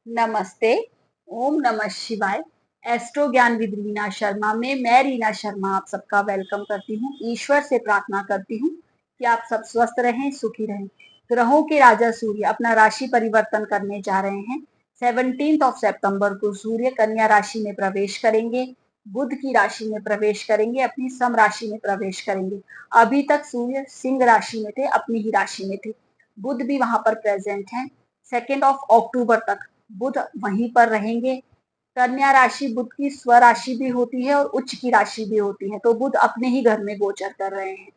नमस्ते। ओम नमः शिवाय। एस्ट्रो ज्ञान विद रीना शर्मा में मैं रीना शर्मा आप सबका वेलकम करती हूँ। ईश्वर से प्रार्थना करती हूँ कि आप सब स्वस्थ रहें, सुखी रहें। ग्रहों के राजा सूर्य अपना राशि परिवर्तन करने जा रहे हैं। 17 सितंबर को सूर्य कन्या राशि में प्रवेश करेंगे, बुध की राशि में प्रवेश करेंगे, अपनी सम राशि में प्रवेश करेंगे। अभी तक सूर्य सिंह राशि में थे, अपनी ही राशि में थे। बुध भी वहां पर प्रेजेंट है। 2 अक्टूबर तक बुध वहीं पर रहेंगे। कन्या राशि बुध की स्वराशि भी होती है और उच्च की राशि भी होती है, तो बुध अपने ही घर में गोचर कर रहे हैं।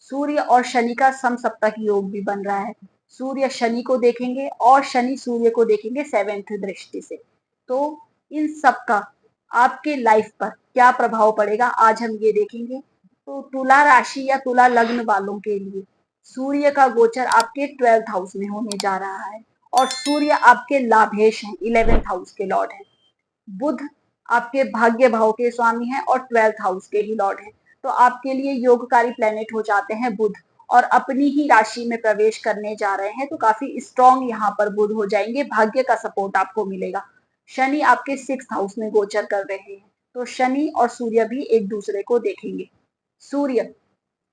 सूर्य और शनि का समसप्तक योग भी बन रहा है। सूर्य शनि को देखेंगे और शनि सूर्य को देखेंगे 7th दृष्टि से। तो इन सब का आपके लाइफ पर क्या प्रभाव पड़ेगा आज हम ये देखेंगे। तो तुला राशि या तुला लग्न वालों के लिए सूर्य का गोचर आपके 12th हाउस में होने जा रहा है और सूर्य आपके लाभेश हैं, 11th हाउस के लॉर्ड हैं। बुध आपके भाग्य भाव के स्वामी हैं और 12th हाउस के ही लॉर्ड हैं। तो आपके लिए योगकारी प्लेनेट हो जाते हैं बुध और अपनी ही राशि में प्रवेश करने जा रहे हैं, तो काफी स्ट्रॉन्ग यहाँ पर बुध हो जाएंगे। भाग्य का सपोर्ट आपको मिलेगा। शनि आपके 6th हाउस में गोचर कर रहे हैं, तो शनि और सूर्य भी एक दूसरे को देखेंगे। सूर्य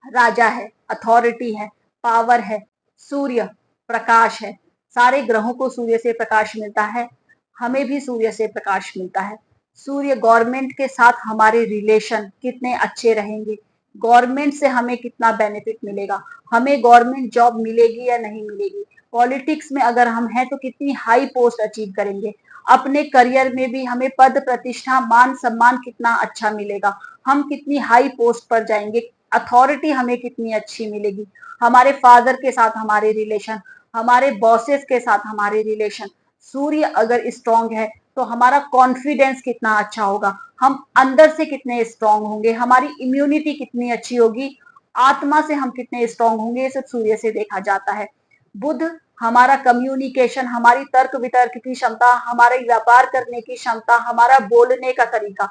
राजा है, अथॉरिटी है, पावर है। सूर्य प्रकाश है। सारे ग्रहों को सूर्य से प्रकाश मिलता है, हमें भी सूर्य से प्रकाश मिलता है। सूर्य गवर्नमेंट के साथ हमारे रिलेशन कितने अच्छे रहेंगे, गवर्नमेंट से हमें कितना बेनिफिट मिलेगा, हमें गवर्नमेंट जॉब मिलेगी या नहीं मिलेगी, पॉलिटिक्स में अगर हम हैं तो कितनी हाई पोस्ट अचीव करेंगे, अपने करियर में भी हमें पद प्रतिष्ठा मान सम्मान कितना अच्छा मिलेगा, हम कितनी हाई पोस्ट पर जाएंगे, अथॉरिटी हमें कितनी अच्छी मिलेगी, हमारे फादर के साथ हमारे रिलेशन, हमारे बॉसेस के साथ हमारे रिलेशन। सूर्य अगर स्ट्रांग है तो हमारा कॉन्फिडेंस कितना अच्छा होगा, हम अंदर से कितने स्ट्रांग होंगे, हमारी इम्यूनिटी कितनी अच्छी होगी, आत्मा से हम कितने स्ट्रांग होंगे, ये सब सूर्य से देखा जाता है। बुध हमारा कम्युनिकेशन, हमारी तर्क वितर्क की क्षमता, हमारे व्यापार करने की क्षमता, हमारा बोलने का तरीका,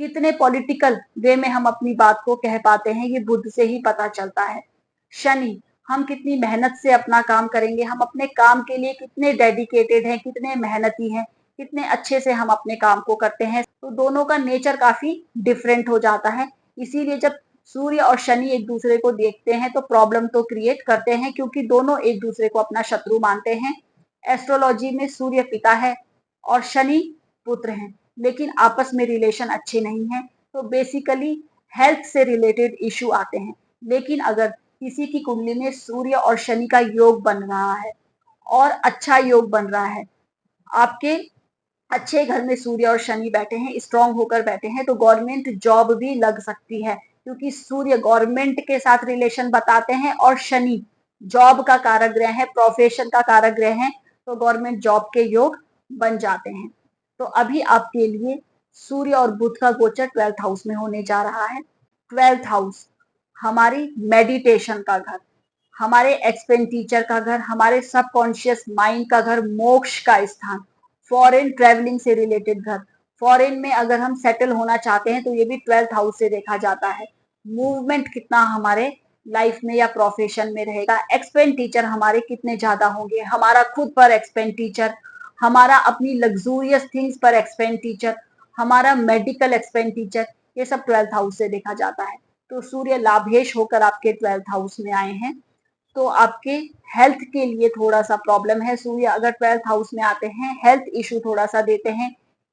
कितने पॉलिटिकल वे में हम अपनी बात को कह पाते हैं, ये बुध से ही पता चलता है। शनि हम कितनी मेहनत से अपना काम करेंगे, हम अपने काम के लिए कितने डेडिकेटेड हैं, कितने मेहनती हैं, कितने अच्छे से हम अपने काम को करते हैं, तो दोनों का नेचर काफी डिफरेंट हो जाता है। इसीलिए जब सूर्य और शनि एक दूसरे को देखते हैं तो प्रॉब्लम तो क्रिएट करते हैं, क्योंकि दोनों एक दूसरे को अपना शत्रु मानते हैं। एस्ट्रोलॉजी में सूर्य पिता है और शनि पुत्र हैं, लेकिन आपस में रिलेशन अच्छे नहीं हैं, तो बेसिकली हेल्थ से रिलेटेड इशू आते हैं। लेकिन अगर किसी की कुंडली में सूर्य और शनि का योग बन रहा है और अच्छा योग बन रहा है, आपके अच्छे घर में सूर्य और शनि बैठे हैं, स्ट्रांग होकर बैठे हैं, तो गवर्नमेंट जॉब भी लग सकती है, क्योंकि सूर्य गवर्नमेंट के साथ रिलेशन बताते हैं और शनि जॉब का कारक ग्रह है, प्रोफेशन का कारक ग्रह है, तो गवर्नमेंट जॉब के योग बन जाते हैं। तो अभी आपके लिए सूर्य और बुध का गोचर 12th हाउस में होने जा रहा है। 12th हाउस हमारी मेडिटेशन का घर, हमारे एक्सपेंडिचर का घर, हमारे सबकॉन्शियस माइंड का घर, मोक्ष का स्थान, फॉरेन ट्रेवलिंग से रिलेटेड घर, फॉरेन में अगर हम सेटल होना चाहते हैं तो ये भी 12th हाउस से देखा जाता है। मूवमेंट कितना हमारे लाइफ में या प्रोफेशन में रहेगा, एक्सपेंडिचर हमारे कितने ज्यादा होंगे, हमारा खुद पर एक्सपेंडिचर, हमारा अपनी लग्जूरियस थिंग्स पर एक्सपेंडिचर, हमारा मेडिकल एक्सपेंडिचर, ये सब 12th हाउस से देखा जाता है। तो सूर्य लाभेश होकर आपके 12th हाउस में आए हैं, तो आपके हेल्थ के लिए थोड़ा सा प्रॉब्लम है। सूर्य अगर 12th हाउस में आते हैं हेल्थ इशू थोड़ा सा देते हैं,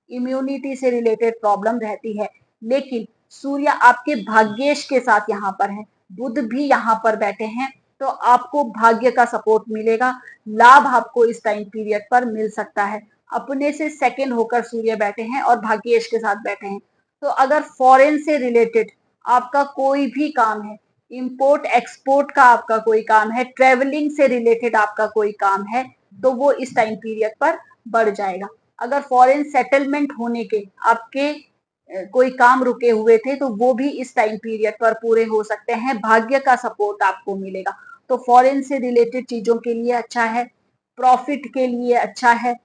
इम्यूनिटी से रिलेटेड प्रॉब्लम रहती है। लेकिन सूर्य आपके भाग्येश के साथ यहाँ पर है, बुध भी यहाँ पर बैठे हैं, तो आपको भाग्य का सपोर्ट मिलेगा, लाभ आपको इस टाइम पीरियड पर मिल सकता है। अपने से सेकंड होकर सूर्य बैठे हैं और भाग्येश के साथ बैठे हैं, तो अगर फॉरेन से रिलेटेड आपका कोई भी काम है, इंपोर्ट एक्सपोर्ट का आपका कोई काम है, ट्रेवलिंग से रिलेटेड आपका कोई काम है, तो वो इस टाइम पीरियड पर बढ़ जाएगा। अगर फॉरेन सेटलमेंट होने के आपके कोई काम रुके हुए थे तो वो भी इस टाइम पीरियड पर पूरे हो सकते हैं, भाग्य का सपोर्ट आपको मिलेगा। तो फॉरेन से रिलेटेड चीजों के लिए अच्छा है, प्रॉफिट के लिए अच्छा है।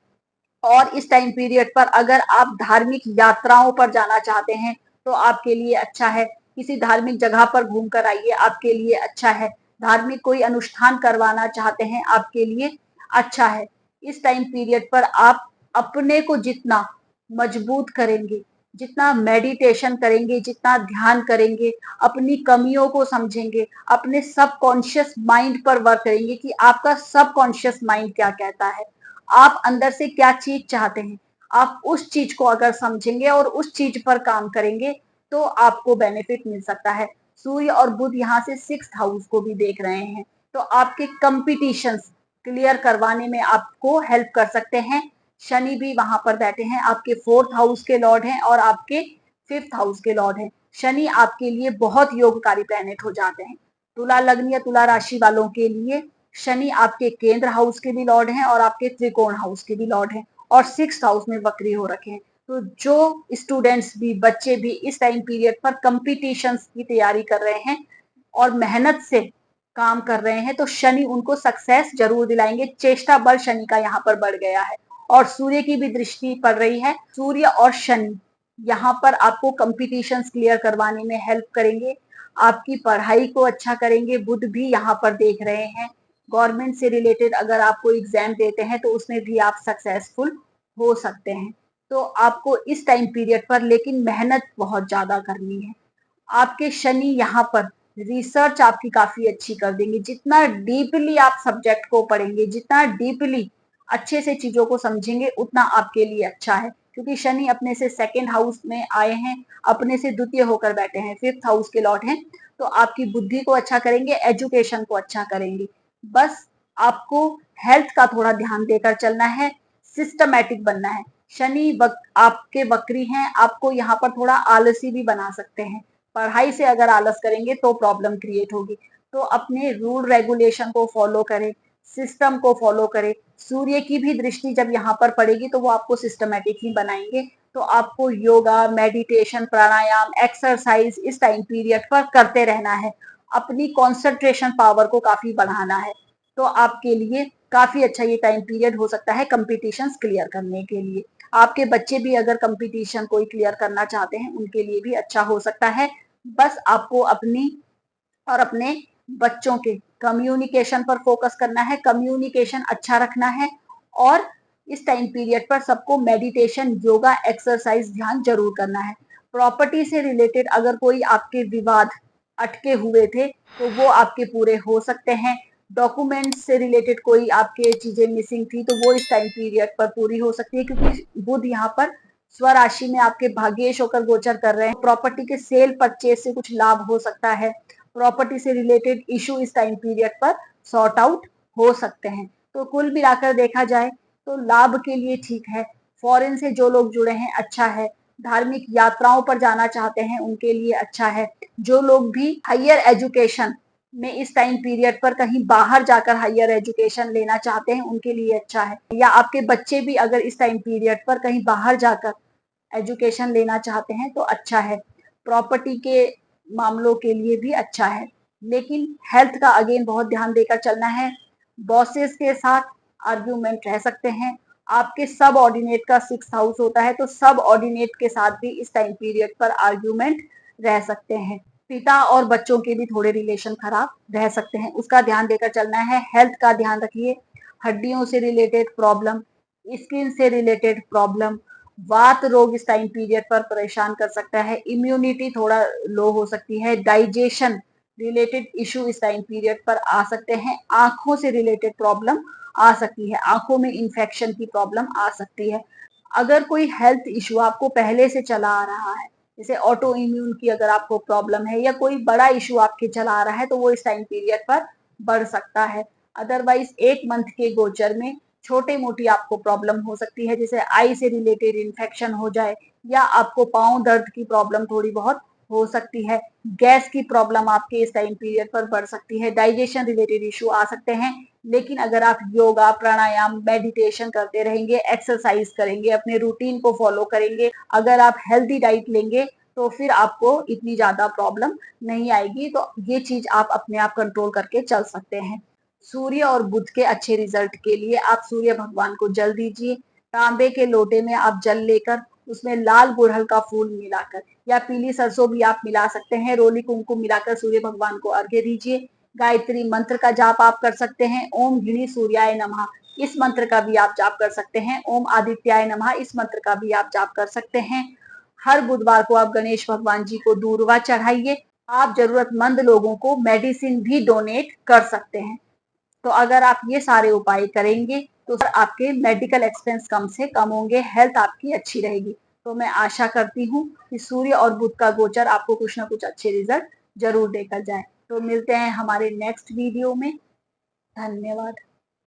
और इस टाइम पीरियड पर अगर आप धार्मिक यात्राओं पर जाना चाहते हैं तो आपके लिए अच्छा है, किसी धार्मिक जगह पर घूम कर आइए, आपके लिए अच्छा है। धार्मिक कोई अनुष्ठान करवाना चाहते हैं, आपके लिए अच्छा है। इस टाइम पीरियड पर आप अपने को जितना मजबूत करेंगे, जितना मेडिटेशन करेंगे, जितना ध्यान करेंगे, अपनी कमियों को समझेंगे, अपने सबकॉन्शियस माइंड पर वर्क करेंगे कि आपका सबकॉन्शियस माइंड क्या कहता है, आप अंदर से क्या चीज चाहते हैं, आप उस चीज को अगर समझेंगे और उस चीज पर काम करेंगे तो आपको बेनिफिट मिल सकता है। सूर्य और बुध यहाँ से 6th हाउस को भी देख रहे हैं, तो आपके कंपटीशंस क्लियर करवाने में आपको हेल्प कर सकते हैं। शनि भी वहां पर बैठे हैं, आपके 4th हाउस के लॉर्ड हैं और आपके 5th हाउस के लॉर्ड हैं। शनि आपके लिए बहुत योगकारी प्लैनेट हो जाते हैं। तुला लग्न या तुला राशि वालों के लिए शनि आपके केंद्र हाउस के भी लॉर्ड हैं और आपके त्रिकोण हाउस के भी लॉर्ड हैं और 6th हाउस में वक्री हो रखे हैं। तो जो स्टूडेंट्स भी, बच्चे भी इस टाइम पीरियड पर कंपटीशंस की तैयारी कर रहे हैं और मेहनत से काम कर रहे हैं तो शनि उनको सक्सेस जरूर दिलाएंगे। चेष्टा बल शनि का यहाँ पर बढ़ गया है और सूर्य की भी दृष्टि पड़ रही है। सूर्य और शनि यहाँ पर आपको कंपटीशंस क्लियर करवाने में हेल्प करेंगे, आपकी पढ़ाई को अच्छा करेंगे। बुध भी यहाँ पर देख रहे हैं, गवर्नमेंट से रिलेटेड अगर आप कोई एग्जाम देते हैं तो उसमें भी आप सक्सेसफुल हो सकते हैं। तो आपको इस टाइम पीरियड पर लेकिन मेहनत बहुत ज्यादा करनी है। आपके शनि यहाँ पर रिसर्च आपकी काफी अच्छी कर देंगे। जितना डीपली आप सब्जेक्ट को पढ़ेंगे, जितना डीपली अच्छे से चीजों को समझेंगे, उतना आपके लिए अच्छा है, क्योंकि शनि अपने से 2nd हाउस में आए हैं, अपने से द्वितीय होकर बैठे हैं, 5th हाउस के लॉर्ड हैं। तो आपकी बुद्धि को अच्छा करेंगे, एजुकेशन को अच्छा करेंगे। बस आपको हेल्थ का थोड़ा ध्यान देकर चलना है, सिस्टमैटिक बनना है। शनि आपके वक्री हैं, आपको यहाँ पर थोड़ा आलसी भी बना सकते हैं। पढ़ाई से अगर आलस करेंगे तो प्रॉब्लम क्रिएट होगी। तो अपने रूल रेगुलेशन को फॉलो करें, सिस्टम को फॉलो करें। सूर्य की भी दृष्टि जब यहाँ पर पड़ेगी तो वो आपको सिस्टमेटिक ही बनाएंगे। तो आपको योगा, मेडिटेशन, प्राणायाम, एक्सरसाइज इस टाइम पीरियड पर करते रहना है। अपनी कंसंट्रेशन पावर को काफी बढ़ाना है। तो आपके लिए काफी अच्छा ये टाइम पीरियड हो सकता है कंपटीशंस क्लियर करने के लिए। आपके बच्चे भी अगर कंपटीशन कोई क्लियर करना चाहते हैं उनके लिए भी अच्छा हो सकता है। बस आपको अपनी और अपने बच्चों के कम्युनिकेशन पर फोकस करना है, कम्युनिकेशन अच्छा रखना है और इस टाइम पीरियड पर सबको मेडिटेशन, योगा, एक्सरसाइज, ध्यान जरूर करना है। प्रॉपर्टी से रिलेटेड अगर कोई आपके विवाद अटके हुए थे तो वो आपके पूरे हो सकते हैं। डॉक्यूमेंट्स से रिलेटेड कोई आपके चीजें मिसिंग थी तो वो इस टाइम पीरियड पर पूरी हो सकती है, क्योंकि बुध यहाँ पर स्वराशि में आपके भाग्येश होकर गोचर कर रहे हैं। प्रॉपर्टी के सेल परचेज से कुछ लाभ हो सकता है। प्रॉपर्टी से रिलेटेड इशू इस टाइम पीरियड पर सॉर्ट आउट हो सकते हैं। तो कुल मिलाकर देखा जाए तो लाभ के लिए ठीक है। फॉरेन से जो लोग जुड़े हैं अच्छा है। धार्मिक यात्राओं पर जाना चाहते हैं उनके लिए अच्छा है। जो लोग भी हायर एजुकेशन में इस टाइम पीरियड पर कहीं बाहर जाकर हायर एजुकेशन लेना चाहते हैं उनके लिए अच्छा है। या आपके बच्चे भी अगर इस टाइम पीरियड पर कहीं बाहर जाकर एजुकेशन लेना चाहते हैं तो अच्छा है। प्रॉपर्टी के मामलों के लिए भी अच्छा है, लेकिन हेल्थ का अगेन बहुत ध्यान देकर चलना है। बॉसेस के साथ आर्ग्यूमेंट रह सकते हैं। आपके सब ऑर्डिनेट का 6th हाउस होता है तो सब ऑर्डिनेट के साथ भी इस टाइम पीरियड पर आर्ग्यूमेंट रह सकते हैं। पिता और बच्चों के भी थोड़े रिलेशन खराब रह सकते हैं, उसका ध्यान देकर चलना है। हेल्थ का ध्यान रखिए। हड्डियों से रिलेटेड प्रॉब्लम, स्किन से रिलेटेड प्रॉब्लम, वात रोग इस टाइम पीरियड पर परेशान कर सकता है। इम्यूनिटी थोड़ा लो हो सकती है। डाइजेशन रिलेटेड इशू इस टाइम पीरियड पर आ सकते हैं। आंखों से रिलेटेड प्रॉब्लम आ सकती है, आंखों में इंफेक्शन की प्रॉब्लम आ सकती है। अगर कोई हेल्थ इशू आपको पहले से चला आ रहा है, जैसे ऑटो इम्यून की अगर आपको प्रॉब्लम है या कोई बड़ा इशू आपके चला आ रहा है तो वो इस टाइम पीरियड पर बढ़ सकता है। अदरवाइज 1 मंथ के गोचर में छोटे मोटी आपको प्रॉब्लम हो सकती है, जैसे आई से रिलेटेड इन्फेक्शन हो जाए या आपको पांव दर्द की प्रॉब्लम थोड़ी बहुत हो सकती है। गैस की प्रॉब्लम आपके इस टाइम पीरियड पर बढ़ सकती है। डाइजेशन रिलेटेड इशू आ सकते हैं। लेकिन अगर आप योगा, प्राणायाम, मेडिटेशन करते रहेंगे, एक्सरसाइज करेंगे, अपने रूटीन को फॉलो करेंगे, अगर आप हेल्दी डाइट लेंगे तो फिर आपको इतनी ज्यादा प्रॉब्लम नहीं आएगी। तो ये चीज आप अपने आप कंट्रोल करके चल सकते हैं। सूर्य और बुध के अच्छे रिजल्ट के लिए आप सूर्य भगवान को जल दीजिए। तांबे के लोटे में आप जल लेकर उसमें लाल गुड़हल का फूल मिलाकर या पीली सरसों भी आप मिला सकते हैं, रोली कुमकुम मिलाकर सूर्य भगवान को अर्घ्य दीजिए। गायत्री मंत्र का जाप आप कर सकते हैं। ओम घृणी सूर्याय नमः इस मंत्र का भी आप जाप कर सकते हैं। ओम आदित्याय नमः इस मंत्र का भी आप जाप कर सकते हैं। हर बुधवार को आप गणेश भगवान जी को दूर्वा चढ़ाइए। आप जरूरतमंद लोगों को मेडिसिन भी डोनेट कर सकते हैं। तो अगर आप ये सारे उपाय करेंगे तो आपके मेडिकल एक्सपेंस कम से कम होंगे, हेल्थ आपकी अच्छी रहेगी। तो मैं आशा करती हूँ कि सूर्य और बुध का गोचर आपको कुछ ना कुछ अच्छे रिजल्ट जरूर देकर जाए। तो मिलते हैं हमारे नेक्स्ट वीडियो में। धन्यवाद।